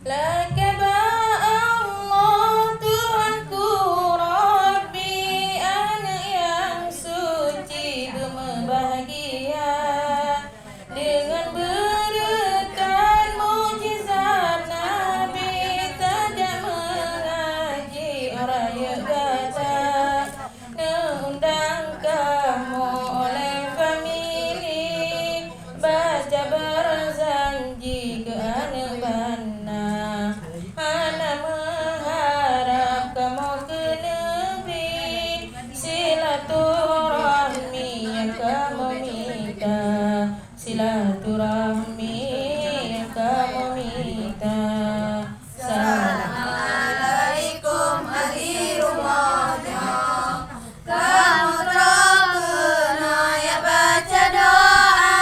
Lakaba Allah Tuhanku Rabbi, anak yang suci berbahagia dengan berkat mukjizat Nabi, tajak mengaji orang yang kata undang kamu oleh famili baca berjanji ke anak bana. Anak mengharap kamu ke negeri silaturahmi yang kamu minta, silaturahmi yang kamu minta. Assalamualaikum ahli rumahnya, kamu terkena ya baca doa,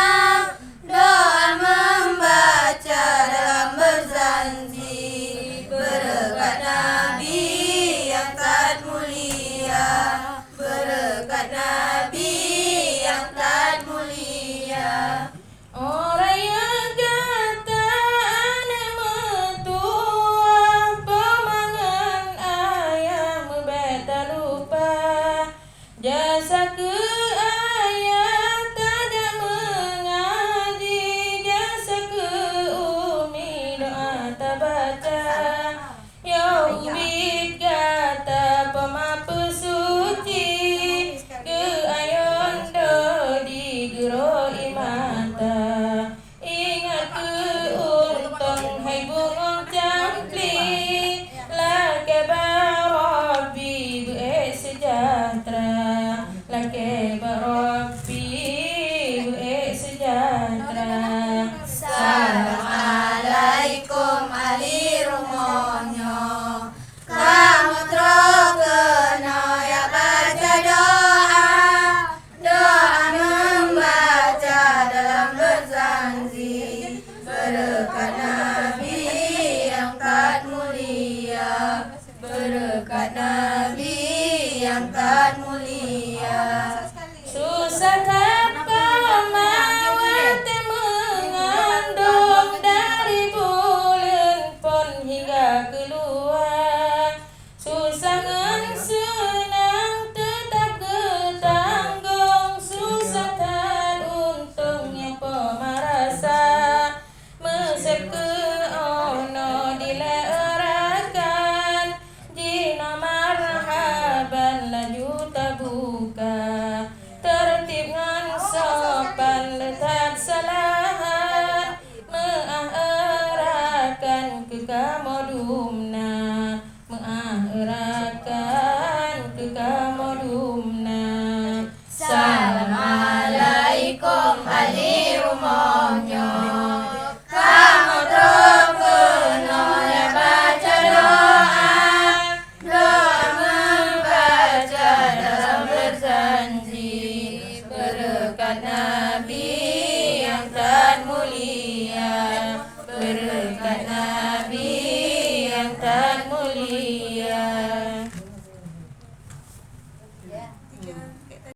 doa membaca dalam berjanji, berkat Nabi yang taat mulia, berkat Nabi yang taat mulia. Orang yang kata anak mertua, pemangan ayam beta lupa, jasa ke ayah tidak mengaji, jasa ke umi doa tak baca. Ya ubit kata pemapu suci, ke ayon do di gero imata. Ingat ke untung hai bungong cangkli, lakaba Rabbi bu'e sejahtera, lakaba Rabbi bu'e sejahtera. Assalamualaikum ahli rumahnya, kamu terkena ya baca doa, doa membaca dalam berjanji, berkat